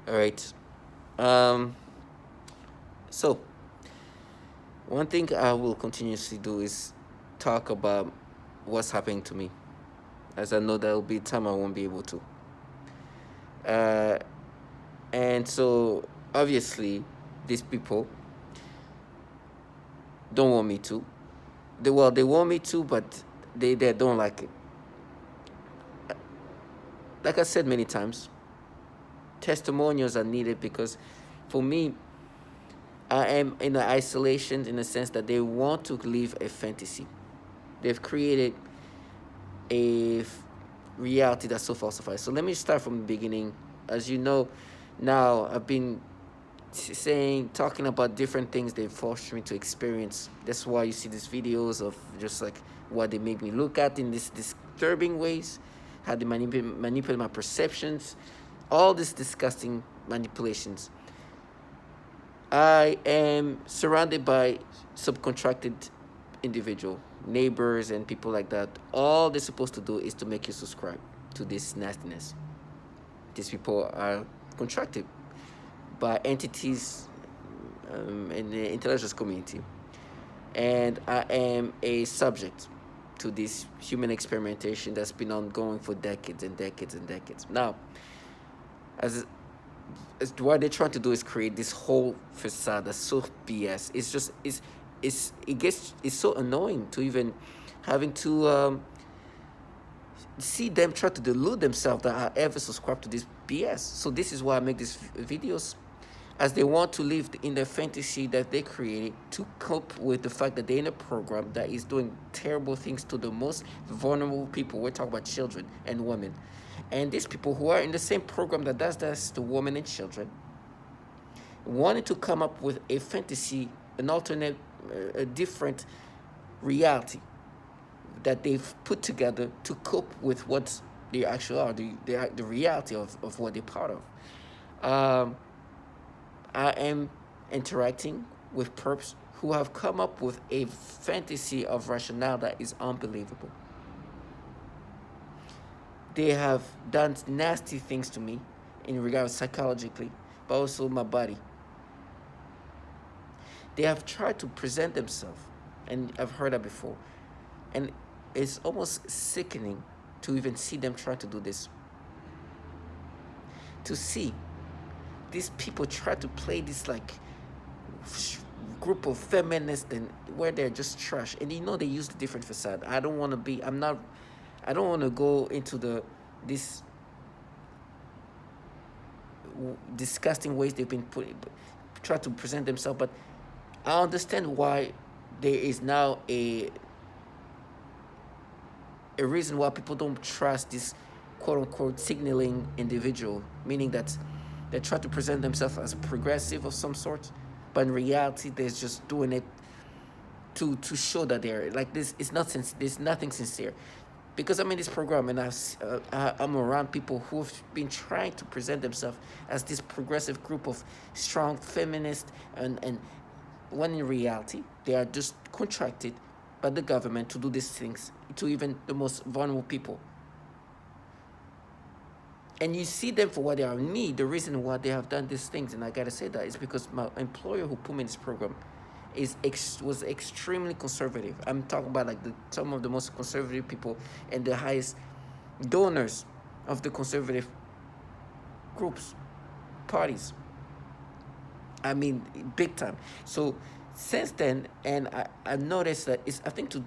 All right. Um, so one thing I will continuously do is talk about what's happening to me, as I know there will be time I won't be able to. Uh, and so obviously, these people don't want me to. They want me to, but they don't like it. Like I said many times, testimonials are needed because, for me, I am in an isolation in the sense that they want to live a fantasy. They've created a reality that's so falsified. So let me start from the beginning. As you know, now I've been talking about different things they forced me to experience. That's why you see these videos of just like what they make me look at in these disturbing ways, how they manipulate my perceptions, all these disgusting manipulations. I am surrounded by subcontracted individual, neighbors and people like that. All they're supposed to do is to make you subscribe to this nastiness. These people are contracted by entities in the intelligence community. And I am a subject to this human experimentation that's been ongoing for decades and decades and decades. Now, as what they're trying to do is create this whole facade that's so BS. It's just it's so annoying to even having to see them try to delude themselves that I ever subscribe to this BS. So this is why I make these videos, as they want to live in the fantasy that they created to cope with the fact that they're in a program that is doing terrible things to the most vulnerable people. We're talking about children and women. And these people who are in the same program that does this to women and children wanted to come up with a fantasy, an alternate, a different reality that they've put together to cope with what they actually are, the reality of what they're part of. Um, I am interacting with perps who have come up with a fantasy of rationale that is unbelievable. They have done nasty things to me in regards psychologically, but also my body. They have tried to present themselves, and I've heard that before. And it's almost sickening to even see them try to do this. To see these people try to play this like group of feminists and where they're just trash, and they use the different facade. I don't want to be. I don't want to go into this disgusting ways they've been try to present themselves, but I understand why there is now a reason why people don't trust this quote unquote signaling individual, meaning that they try to present themselves as progressive of some sort, but in reality they're just doing it to show that they're like this. It's not there's nothing sincere, because I'm in this program and I'm around people who've been trying to present themselves as this progressive group of strong feminists, and when in reality they are just contracted by the government to do these things to even the most vulnerable people. And you see them for what they are. Me, the reason why they have done these things, and I gotta say that, is because my employer who put me in this program was extremely conservative. I'm talking about like some of the most conservative people and the highest donors of the conservative groups, parties. I mean, big time. So since then, and I noticed that I think to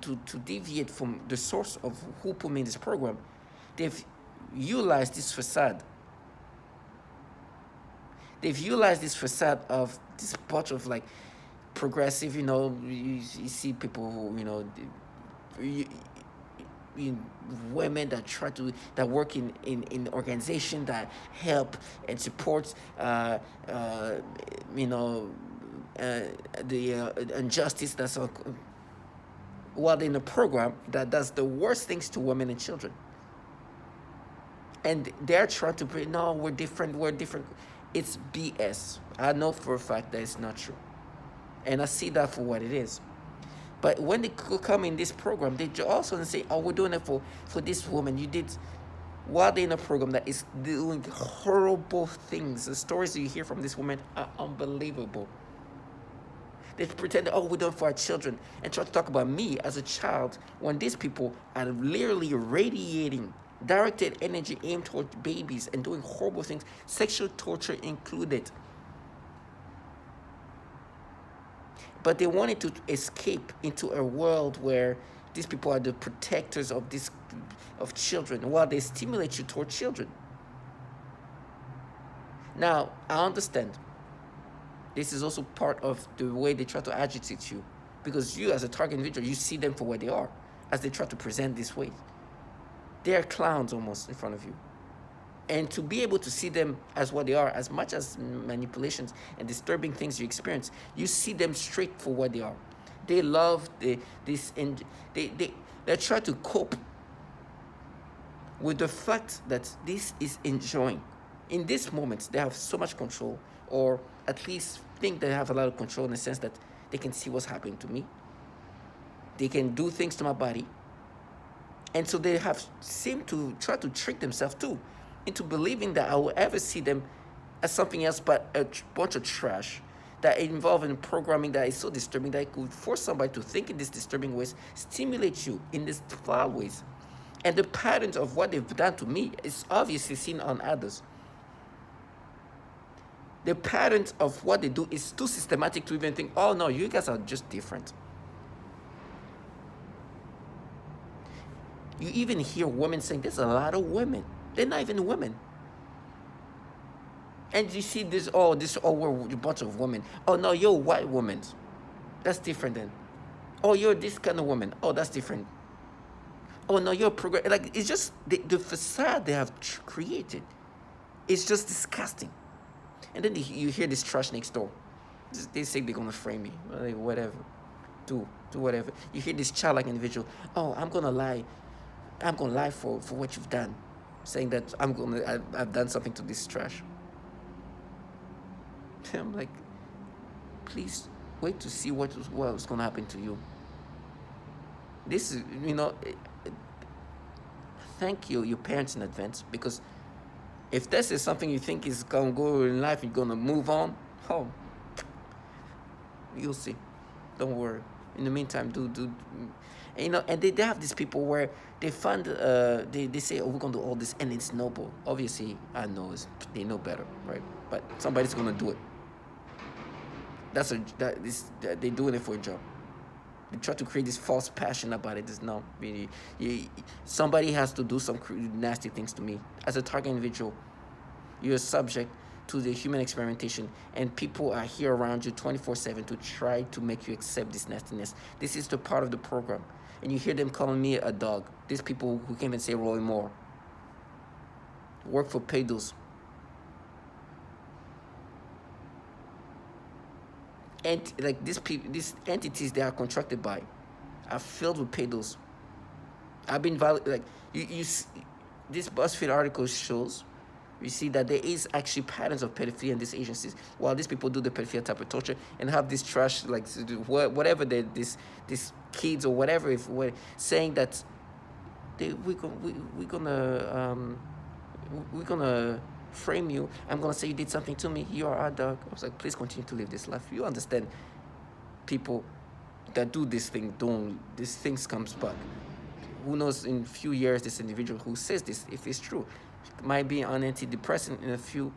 deviate from the source of who put me in this program, they've utilized this facade. They've utilized this facade of this bunch of like progressive, you see people who, you, women that work in organization that help and support you know the injustice that's while in a program that does the worst things to women and children. And they're trying to bring, no, we're different. It's BS. I know for a fact that it's not true, and I see that for what it is. But when they come in this program, they also say, "Oh, we're doing it for this woman. You did while they're in a program that is doing horrible things. The stories that you hear from this woman are unbelievable. They pretend, oh, we're doing for our children, and try to talk about me as a child when these people are literally radiating directed energy aimed towards babies and doing horrible things, sexual torture included. But they wanted to escape into a world where these people are the protectors of children, while they stimulate you toward children. Now, I understand. This is also part of the way they try to agitate you, because you, as a target individual, you see them for what they are, as they try to present this way. They are clowns almost in front of you. And to be able to see them as what they are, as much as manipulations and disturbing things you experience, you see them straight for what they are. They love this, and they try to cope with the fact that this is enjoying. In this moment, they have so much control, or at least think they have a lot of control, in the sense that they can see what's happening to me. They can do things to my body. And so they have seemed to try to trick themselves too into believing that I will ever see them as something else but a bunch of trash that involve in programming that is so disturbing that it could force somebody to think in these disturbing ways, stimulate you in these foul ways. And the patterns of what they've done to me is obviously seen on others. The patterns of what they do is too systematic to even think, oh no, you guys are just different. You even hear women saying, there's a lot of women. They're not even women. And you see this, we're a bunch of women. Oh no, you're a white woman. That's different then. Oh, you're this kind of woman. Oh, that's different. Oh no, you're a program. Like, it's just the facade they have created. It's just disgusting. And then you hear this trash next door. They say they're gonna frame me. Like, whatever. Do whatever. You hear this childlike individual. Oh, I'm gonna lie for what you've done, saying that I've done something to this trash. I'm like, please wait to see what's going to happen to you. This is, thank your parents in advance, because if this is something you think is going to go in life, you're going to move on, you'll see. Don't worry. In the meantime, and they have these people where they fund, they say, oh, we're going to do all this, and it's noble. Obviously, I know they know better, right? But somebody's going to do it. They're doing it for a job. They try to create this false passion about it. It's not really. Somebody has to do some nasty things to me. As a target individual, you're subject to the human experimentation, and people are here around you 24/7 to try to make you accept this nastiness. This is the part of the program. And you hear them calling me a dog. These people who can't even say Roy Moore work for pedos. And like these entities they are contracted by are filled with pedos. I've been this BuzzFeed article shows, we see that there is actually patterns of pedophilia in these agencies, while these people do the pedophilia type of torture and have this trash, like whatever these kids or whatever, if we're saying that we're gonna frame you. I'm gonna say you did something to me. You are our dog. I was like, please continue to live this life. You understand, people that do this thing, these things comes back. Who knows, in a few years, this individual who says this, if it's true, might be on antidepressant in a few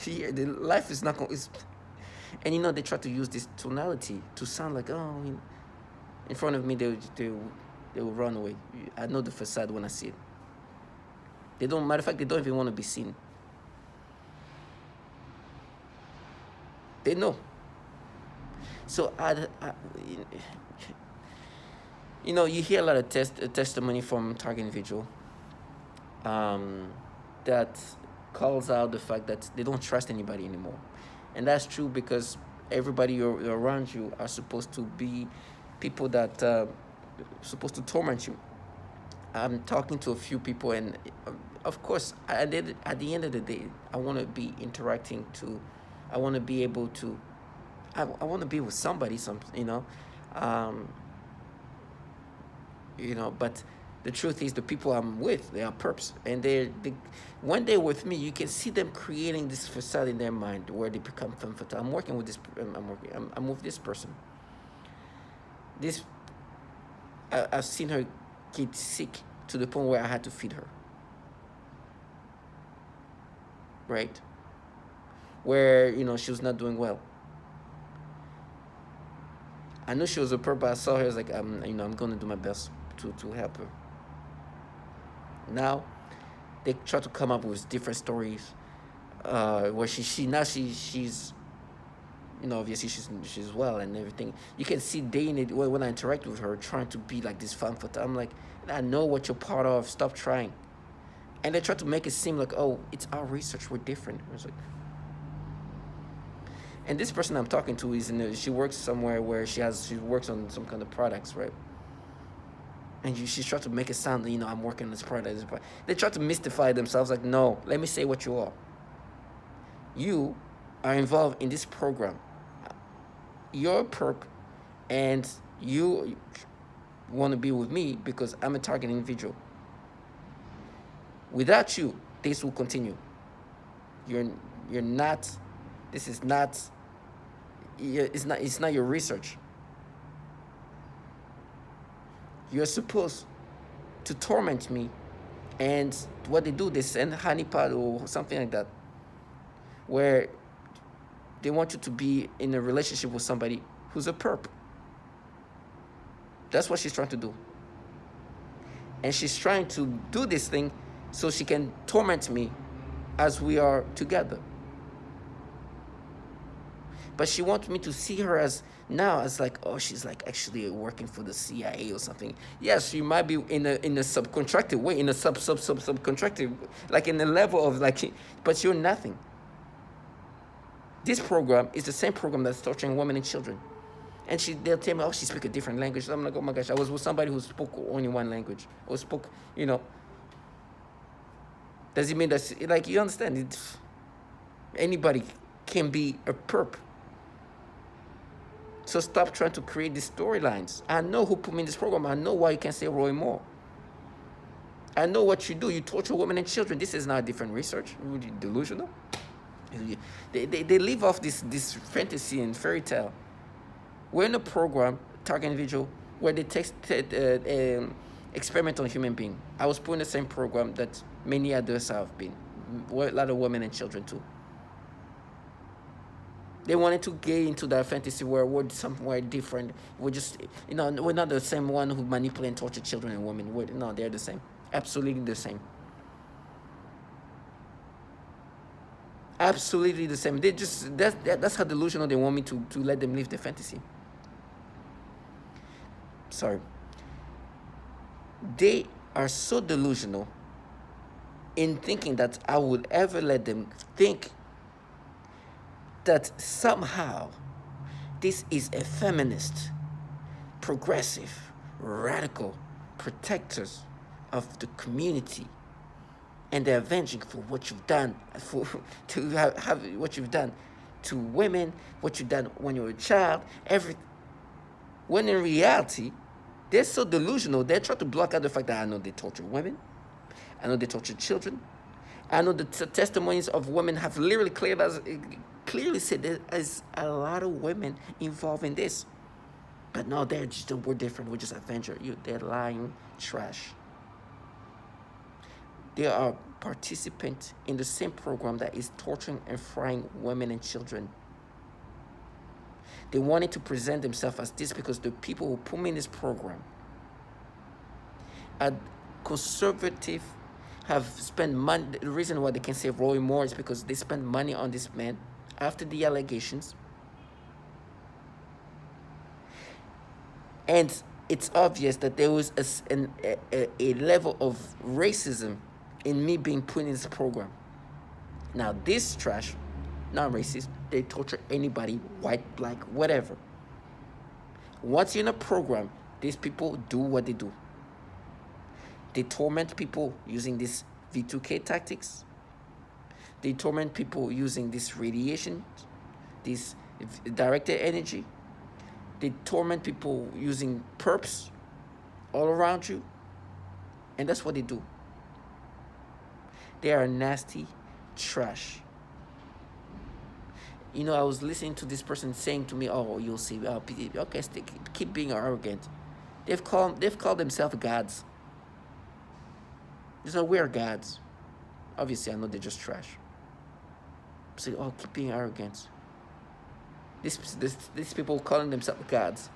years. The life is not going. And they try to use this tonality to sound like, in front of me they will run away. I know the facade when I see it. Matter of fact, they don't even want to be seen. They know. So you hear a lot of testimony from target individual that calls out the fact that they don't trust anybody anymore. And that's true, because everybody around you are supposed to be people that supposed to torment you. I'm talking to a few people, and of course, at the end of the day, I want to be interacting to, I want to be able to, I want to be with somebody, but The truth is, the people I'm with, they are perps, and when they're with me, you can see them creating this facade in their mind where they become femme fatale. I'm working with this. I'm with this person. This I've seen her get sick to the point where I had to feed her. Right? Where she was not doing well. I knew she was a perp, but I saw her as like I'm gonna do my best to help her. Now they try to come up with different stories, where she's obviously she's well and everything. You can see day in it when I interact with her, trying to be like this femme fatale. I'm like, I know what you're part of. Stop trying. And they try to make it seem like, oh, it's our research. We're different. I was like, and this person I'm talking to she works somewhere where she works on some kind of products, right? And she's trying to make it sound, I'm working on this product. They try to mystify themselves, like, no, let me say what you are. You are involved in this program. You're a perp, and you want to be with me because I'm a target individual. Without you, this will continue. You're not. This is not. It's not your research. You're supposed to torment me, and what they send honeypot or something like that, where they want you to be in a relationship with somebody who's a perp. That's what she's trying to do. And she's trying to do this thing so she can torment me as we are together. But she wants me to see her as like, oh, she's like actually working for the CIA or something. Yes, you might be in a subcontracted way, in a subcontracted, like in the level of like, but you're nothing. This program is the same program that's torturing women and children. And they'll tell me, oh, she speaks a different language. I'm like, oh my gosh, I was with somebody who spoke only one language, or spoke, Does it mean that, like, you understand? Anybody can be a perp. So stop trying to create these storylines. I know who put me in this program. I know why you can't say Roy Moore. I know what you do. You torture women and children. This is not different research. You're delusional. They live off this fantasy and fairy tale. We're in a program, target individual, where they experiment on human being. I was put in the same program that many others have been. A lot of women and children too. They wanted to get into that fantasy where we're somewhere different. We're just, we're not the same one who manipulate and torture children and women. No, they're the same. Absolutely the same. Absolutely the same. They just, that's how delusional they want me to let them live the fantasy. Sorry. They are so delusional in thinking that I would ever let them think that somehow this is a feminist, progressive, radical protectors of the community, and they're avenging for what you've done, to have what you've done to women, what you've done when you were a child, when in reality, they're so delusional, they're trying to block out the fact that I know they torture women, I know they torture children, I know the testimonies of women have literally clearly said there's a lot of women involved in this. But no, we're different. We're just Avenger. They're lying trash. They are participants in the same program that is torturing and frying women and children. They wanted to present themselves as this because the people who put me in this program are conservative, have spent money. The reason why they can say Roy Moore is because they spent money on this man after the allegations. And it's obvious that there was a level of racism in me being put in this program. Now, this trash, not racist, they torture anybody, white, black, whatever. Once you're in a program, these people do what they do. They torment people using this V2K tactics. They torment people using this radiation, this directed energy. They torment people using perps all around you. And that's what they do. They are nasty trash. I was listening to this person saying to me, "Oh, you'll see. Okay, keep being arrogant." They've called themselves gods. We're gods. Obviously, I know they're just trash. So, keep being arrogant. These people calling themselves gods.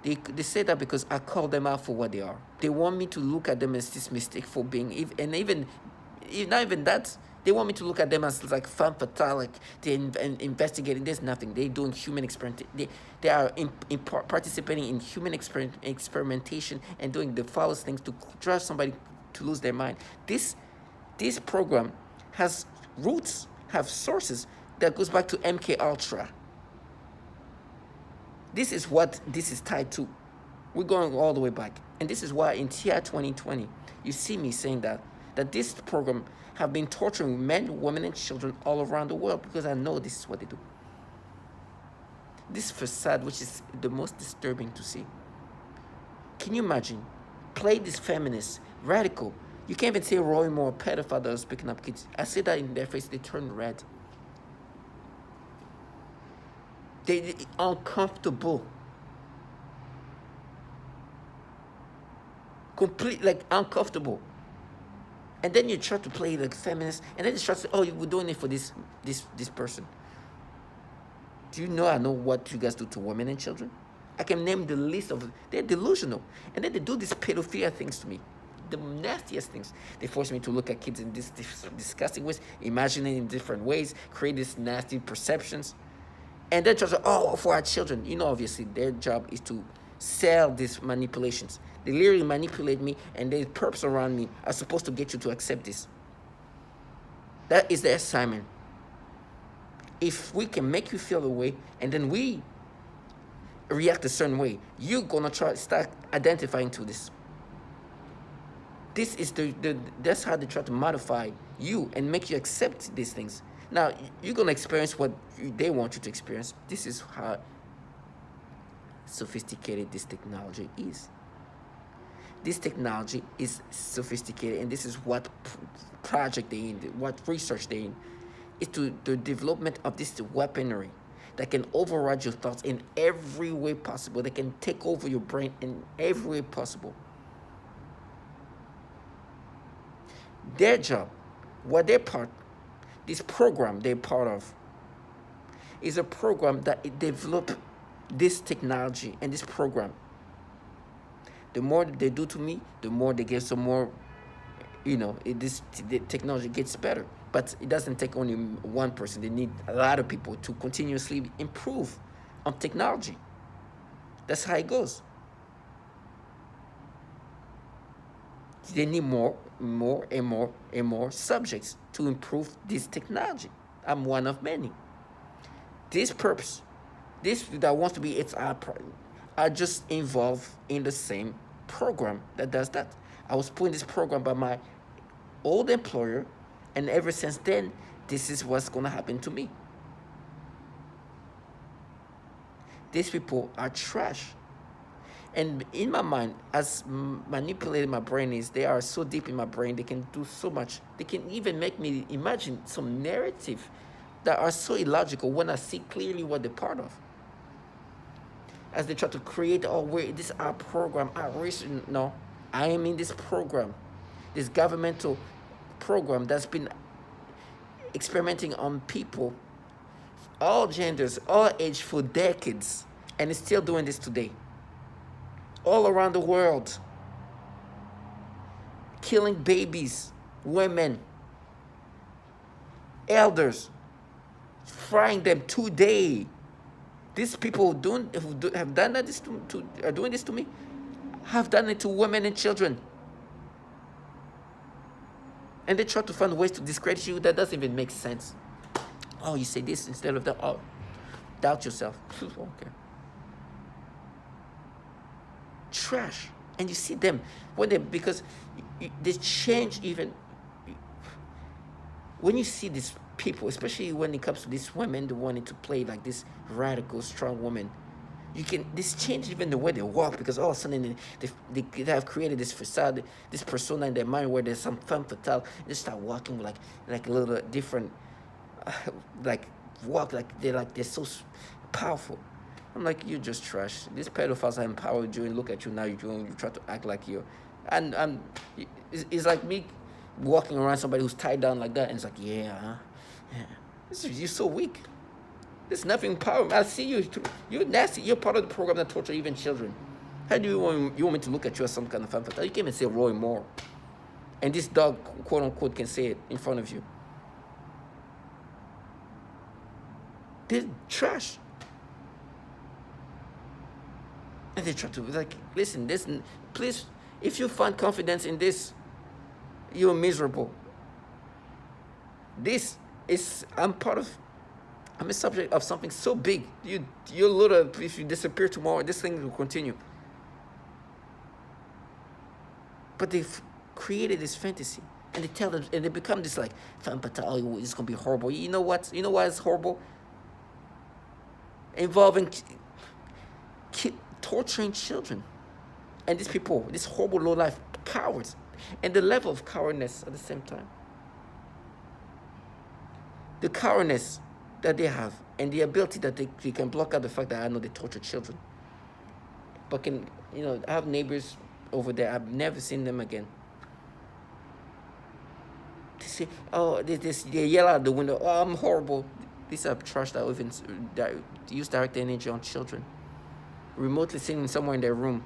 They say that because I call them out for what they are. They want me to look at them as this mistake for being, and even not even that. They want me to look at them as like femme fatale, like they're investigating. There's nothing. They're doing human experiment. They are participating in human experimentation and doing the foulest things to drive somebody to lose their mind. This program has roots, have sources that goes back to MK Ultra. This is what this is tied to. We're going all the way back. And this is why in TI 2020, you see me saying that this program have been torturing men, women, and children all around the world, because I know this is what they do. This facade, which is the most disturbing to see. Can you imagine? Play this feminist, radical. You can't even say Roy Moore, pedophile that was picking up kids. I say that in their face, they turn red. They uncomfortable. Complete, like, uncomfortable. And then you try to play like feminist, and then you try to say, "Oh, you were doing it for this person." Do you know I know what you guys do to women and children? I can name the list of. They're delusional, and then they do these pedophilia things to me, the nastiest things. They force me to look at kids in this disgusting ways, imagining in different ways, create these nasty perceptions, and then try to for our children. Obviously their job is to sell these manipulations. They literally manipulate me, and they perps around me are supposed to get you to accept this. That is the assignment. If we can make you feel a way, and then we react a certain way, you're gonna start identifying to this. This is that's how they try to modify you and make you accept these things. Now you're gonna experience what they want you to experience. This is how sophisticated this technology is. This technology is sophisticated, and this is what project they in, what research they in, is to the development of this weaponry that can override your thoughts in every way possible. They can take over your brain in every way possible. Their job, this program they're part of, is a program that developed this technology and this program. The more they do to me, the more they get some more, the technology gets better. But it doesn't take only one person. They need a lot of people to continuously improve on technology. That's how it goes. They need more and more subjects to improve this technology. I'm one of many. This purpose, this that wants to be its are just involved in the same program that does that. I was put in this program by my old employer, and ever since then, this is what's going to happen to me. These people are trash. And in my mind, as manipulated my brain is, they are so deep in my brain, they can do so much. They can even make me imagine some narrative that are so illogical when I see clearly what they're part of. As they try to create, this is our program, our research. No, I am in this program, this governmental program that's been experimenting on people, all genders, all age for decades, and is still doing this today. All around the world, killing babies, women, elders, frying them today. These people who have done that are doing this to me, have done it to women and children. And they try to find ways to discredit you that doesn't even make sense. Oh, you say this instead of that. Oh, doubt yourself. Okay. Trash. And you see them because they change even. When you see these people, especially when it comes to these women, they wanting to play like this radical, strong woman, You can this change even the way they walk, because all of a sudden they have created this facade, this persona in their mind where there's some femme fatale. They start walking like a little different, like walk like they're so powerful. I'm like, you're just trash. These pedophiles are empowered you, and look at you now. You try to act like you, and it's like me walking around somebody who's tied down like that, and it's like, yeah, huh? Yeah. You're so weak. There's nothing power. I see you. You're nasty. You're part of the program that torture even children. How do you want me to look at you as some kind of femme fatale? You can't even say Roy Moore, and this dog, quote unquote, can say it in front of you. They're trash. And they try to like, listen, please, if you find confidence in this, you're miserable. This is I'm a subject of something so big. You're little. If you disappear tomorrow, this thing will continue. But they've created this fantasy, and they tell them, and they become this like femme fatale. Oh, it's gonna be horrible. You know what? You know why it's horrible? Involving torturing children, and these people, these horrible low life cowards, and the level of cowardness at the same time. The cowardness that they have, and the ability that they can block out the fact that I know they torture children. But I have neighbors over there. I've never seen them again. They say, oh, they yell out the window, oh, I'm horrible. These are trash that even use direct energy on children, remotely sitting somewhere in their room.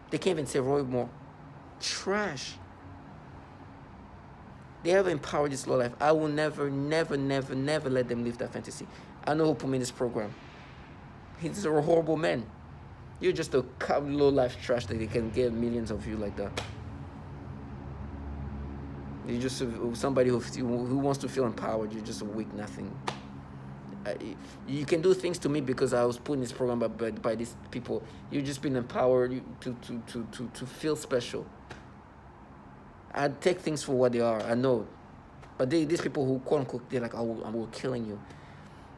They can't even say Roy Moore. Trash. They have empowered this low life. I will never, never, never, never let them live that fantasy. I know who put me in this program. He's a horrible man. You're just a low life trash that they can get millions of you like that. You're just somebody who wants to feel empowered. You're just a weak nothing. You can do things to me because I was put in this program by these people. You've just been empowered to feel special. I take things for what they are. I know, but these people who quote unquote, they're like, oh, we're killing you.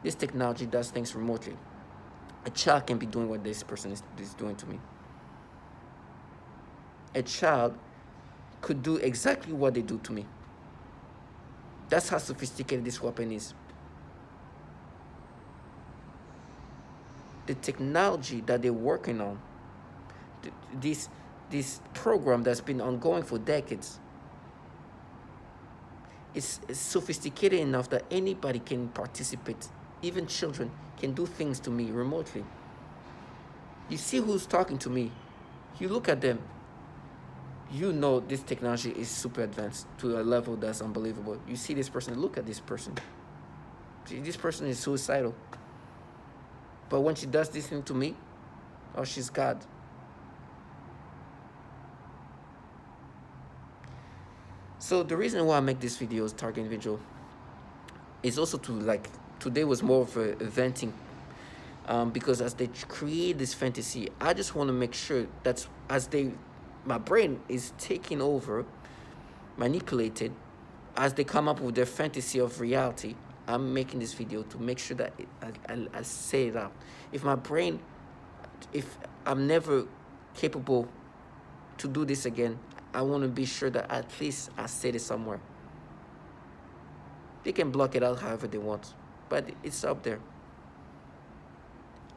This technology does things remotely. A child can be doing what this person is doing to me. A child could do exactly what they do to me. That's how sophisticated this weapon is. The technology that they're working on, this program that's been ongoing for decades, is sophisticated enough that anybody can participate. Even children can do things to me remotely. You see who's talking to me. You look at them. You know this technology is super advanced to a level that's unbelievable. You see this person, look at this person. See, this person is suicidal. But when she does this thing to me, oh, she's God. So the reason why I make these videos, target individual, is also today was more of a venting, because as they create this fantasy, I just want to make sure that my brain is taking over, manipulated, as they come up with their fantasy of reality. I'm making this video to make sure that I say it out. If I'm never capable to do this again, I want to be sure that at least I say it somewhere. They can block it out however they want, but it's up there.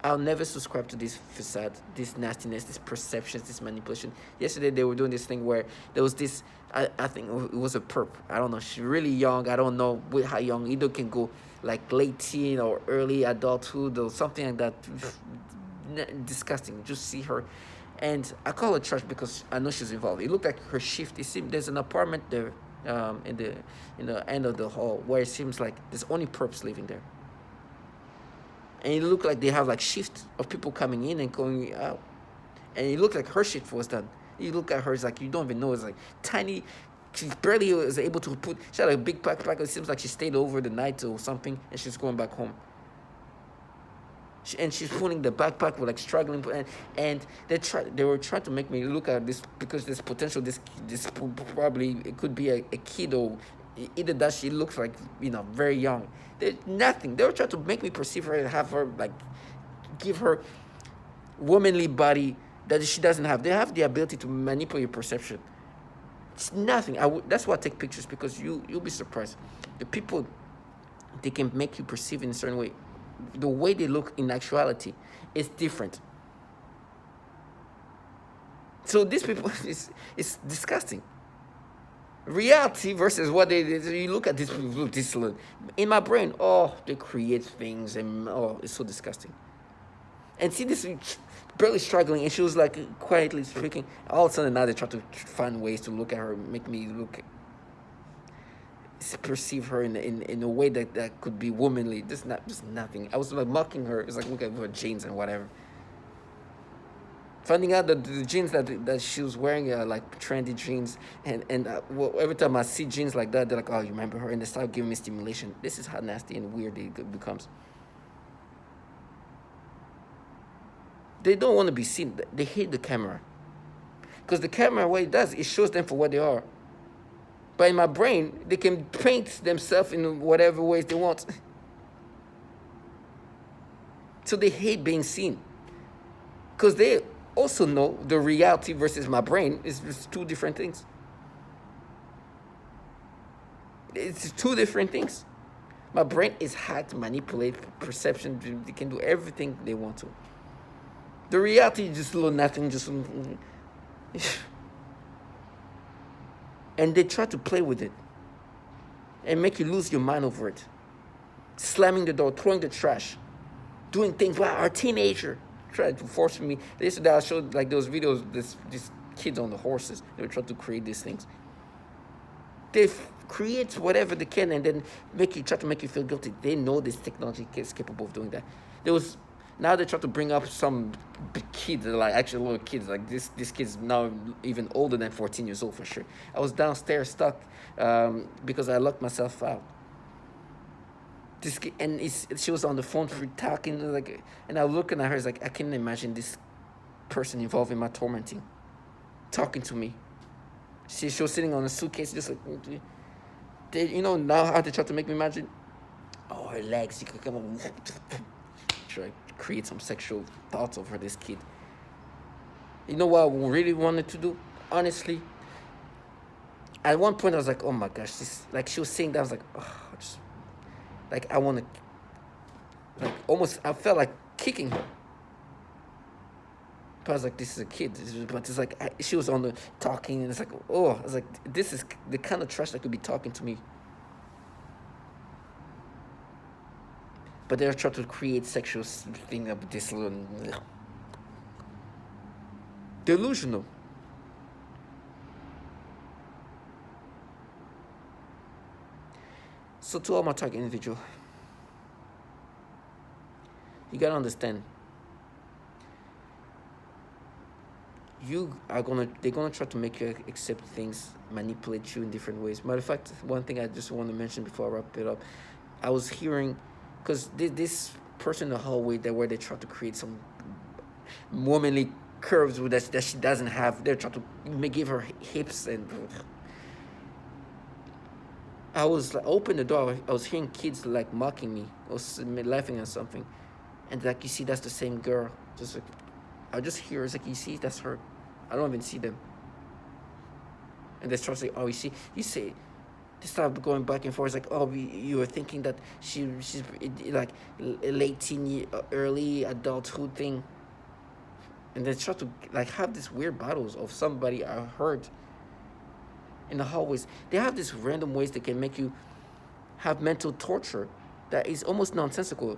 I'll never subscribe to this facade, this nastiness, this perceptions, this manipulation. Yesterday, they were doing this thing where there was this, I think it was a perp. I don't know. She's really young. I don't know how young. Either can go like late teen or early adulthood or something like that. Disgusting. Just see her. And I call her trash because I know she's involved. It looked like her shift. It seemed there's an apartment there in the end of the hall where it seems like there's only perps living there. And it looked like they have like shift of people coming in and going out. And it looked like her shift was done. You look at her, it's like you don't even know. It's like tiny. She barely was able to she had a big backpack. It seems like she stayed over the night or something, and she's going back home. And she's pulling the backpack with like struggling, and they were trying to make me look at this because there's potential. This probably it could be a kid or Either that she looks like, very young. There's nothing. They were trying to make me perceive her and have her like give her womanly body that she doesn't have. They have the ability to manipulate your perception. It's nothing. That's why I take pictures, because you'll be surprised. The people, they can make you perceive in a certain way. The way they look in actuality is different. So these people, it's disgusting. Reality versus what you look at this people, this in my brain. Oh, they create things, and it's so disgusting. And see this barely struggling, and she was like quietly speaking. All of a sudden now they try to find ways to look at her, make me perceive her in a way that could be womanly. Just nothing. I was like mocking her. It's like, look at her jeans and whatever. Finding out that the jeans that she was wearing are like trendy jeans, and every time I see jeans like that, they're like, oh, you remember her, and they start giving me stimulation. This is how nasty and weird it becomes. They don't want to be seen. They hate the camera, because the camera, what it does, it shows them for what they are. But in my brain, they can paint themselves in whatever ways they want. So they hate being seen, because they also know the reality versus my brain is just two different things. It's two different things. My brain is hacked, manipulate perception. They can do everything they want to. The reality is just a little nothing, just and they try to play with it and make you lose your mind over it. Slamming the door, throwing the trash, doing things. Wow, our teenager tried to force me. Yesterday I showed like those videos, these kids on the horses. They were trying to create these things. They create whatever they can and then try to make you feel guilty. They know this technology is capable of doing that. Now they try to bring up some big kids, like actually little kids. Like this kid's now even older than 14 years old for sure. I was downstairs stuck because I locked myself out. This kid, and she was on the phone for talking, like, and I was looking at her, it's like, I can't imagine this person involved in my tormenting, talking to me. She was sitting on a suitcase, just like, now how they try to make me imagine, her legs, you could come on, try to create some sexual thoughts over this kid. You know what I really wanted to do? Honestly, at one point I was like, oh my gosh, she was saying that, I was like, I want to, almost, I felt like kicking her. But I was like, this is a kid. But it's like, she was on the talking, and it's like, I was like, this is the kind of trash that could be talking to me. But they're trying to create sexual thing of this little delusional. So to all my target individual, you gotta understand, they're gonna try to make you accept things, manipulate you in different ways. Matter of fact, one thing I just want to mention before I wrap it up, I was hearing, because this person in the hallway where they try to create some womanly curves that she doesn't have, they're trying to give her hips, and I was like, open the door, I was hearing kids like mocking me, or laughing at something, and like, you see, that's the same girl. Just like, I just hear, it's like, you see, that's her. I don't even see them. And they start saying, oh, you see, they start going back and forth. It's like, oh, you were thinking that she's like late teen, early adulthood thing. And they try to like have these weird battles of somebody I heard in the hallways. They have these random ways they can make you have mental torture that is almost nonsensical.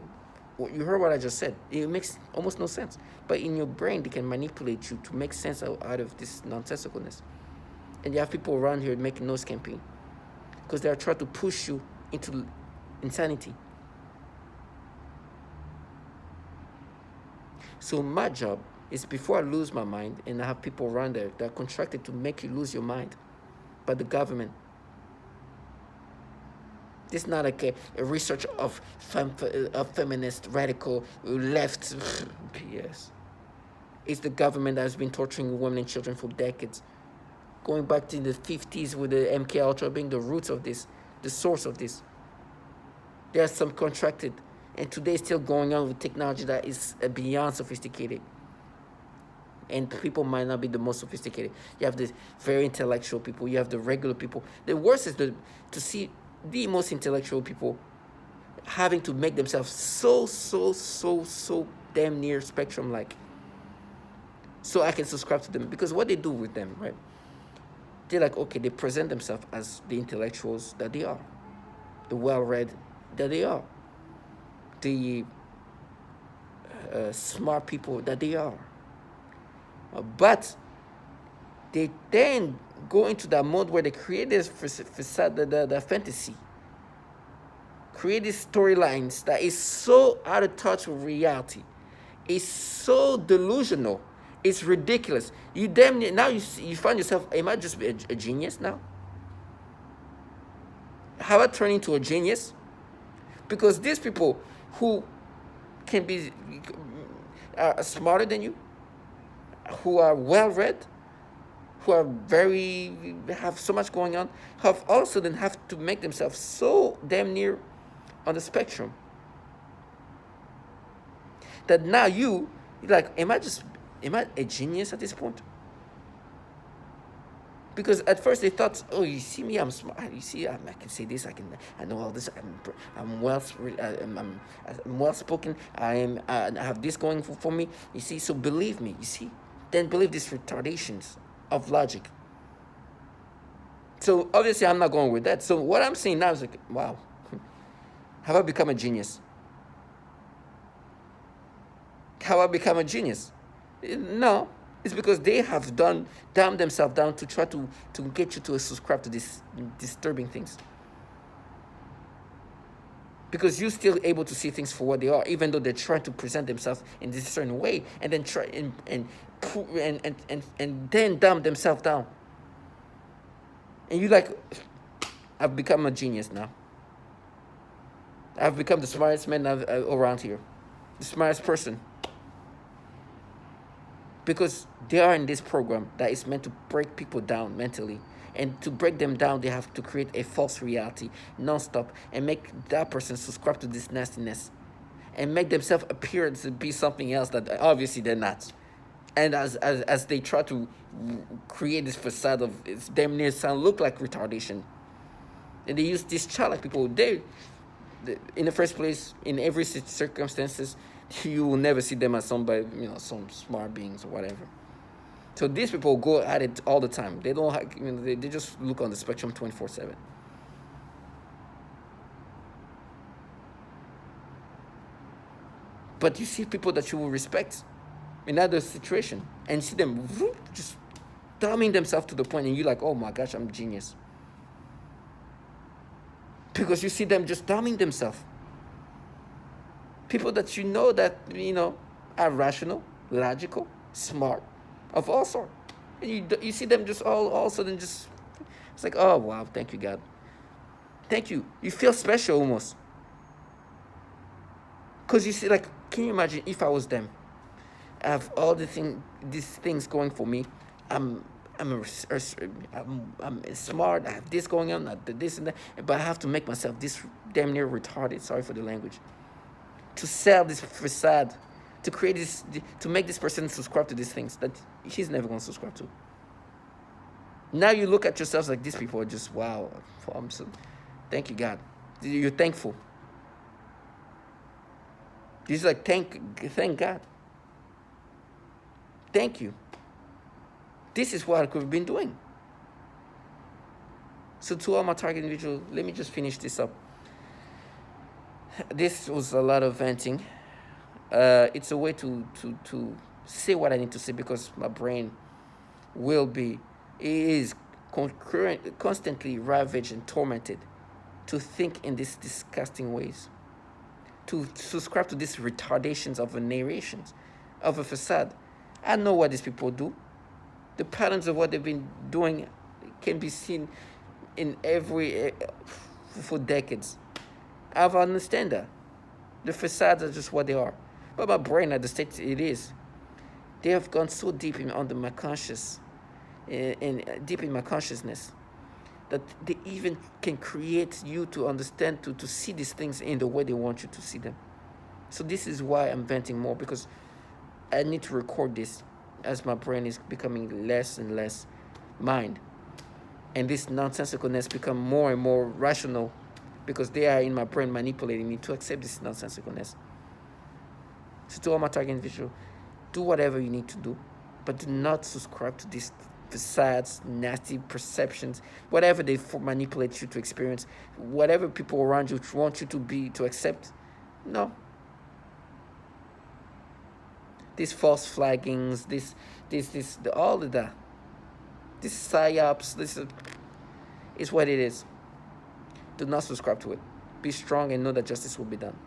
You heard what I just said. It makes almost no sense. But in your brain, they can manipulate you to make sense out of this nonsensicalness. And you have people around here making noise campaign, because they are trying to push you into insanity. So my job is, before I lose my mind, and I have people around there that are contracted to make you lose your mind by the government. This is not like a research of feminist, radical, left BS. It's the government that has been torturing women and children for decades. Going back to the 50s with the MK Ultra being the roots of this. the source of this. There are some contracted, and today still going on with technology that is beyond sophisticated. And people might not be the most sophisticated. You have the very intellectual people. You have the regular people. The worst is to see the most intellectual people having to make themselves so damn near spectrum like, so I can subscribe to them. Because what they do with them, right? They're like, okay, they present themselves as the intellectuals that they are, the well-read that they are, the smart people that they are. But they then go into that mode where they create this facade, the fantasy, create these storylines that is so out of touch with reality. It's so delusional. It's ridiculous. You damn near, now you find yourself, am I just a genius now? Have I turned into a genius? Because these people who can be smarter than you, who are well-read, who are have so much going on, have all of a sudden have to make themselves so damn near on the spectrum that now you're like, am I a genius at this point? Because at first they thought, oh, you see me, I'm smart. You see, I can say this. I know all this. I'm well spoken. I have this going for me. You see, so believe me. You see, then believe these retardations of logic. So obviously, I'm not going with that. So what I'm saying now is like, wow, have I become a genius? Have I become a genius? No. It's because they have dumbed themselves down to try to get you to subscribe to these disturbing things. Because you're still able to see things for what they are, even though they're trying to present themselves in this certain way, and then try and then dumb themselves down. And you're like, I've become a genius now. I've become the smartest man around here, the smartest person. Because they are in this program that is meant to break people down mentally. And to break them down, they have to create a false reality non-stop and make that person subscribe to this nastiness and make themselves appear to be something else that obviously they're not. And as they try to create this facade of it's damn near look like retardation. And they use these childlike people. They in the first place, in every circumstances, you will never see them as somebody, some smart beings or whatever. So these people go at it all the time. They don't have, they just look on the spectrum 24/7. But you see people that you will respect in other situation and see them just dumbing themselves to the point, and you're like, oh my gosh, I'm genius. Because you see them just dumbing themselves. People that that, are rational, logical, smart, of all sorts. And you see them just all of a sudden just, it's like, oh, wow, thank you, God. Thank you. You feel special almost. Because you see, like, can you imagine if I was them? I have all these things going for me. I'm smart. I have this going on, this and that. But I have to make myself this damn near retarded. Sorry for the language. To sell this facade, to create this, to make this person subscribe to these things that he's never going to subscribe to. Now you look at yourselves like these people are just, wow, thank you, God. You're thankful. You're just like, thank God. Thank you. This is what I could have been doing. So to all my target individuals, let me just finish this up. This was a lot of venting. It's a way to say what I need to say, because my brain is constantly ravaged and tormented to think in these disgusting ways, to subscribe to these retardations of narrations, of a facade. I know what these people do. The patterns of what they've been doing can be seen in for decades. I understand that. The facades are just what they are. But my brain, at the state it is, they have gone so deep under my conscious, deep in my consciousness, that they even can create you to understand, to see these things in the way they want you to see them. So this is why I'm venting more, because I need to record this as my brain is becoming less and less mind. And this nonsensicalness become more and more rational, because they are in my brain manipulating me to accept this nonsensicalness. So to all my target individual, do whatever you need to do, but do not subscribe to these facades, nasty perceptions, whatever they manipulate you to experience, whatever people around you want you to be, to accept. No. These false flaggings, all of that, these psyops, this is what it is. Do not subscribe to it. Be strong and know that justice will be done.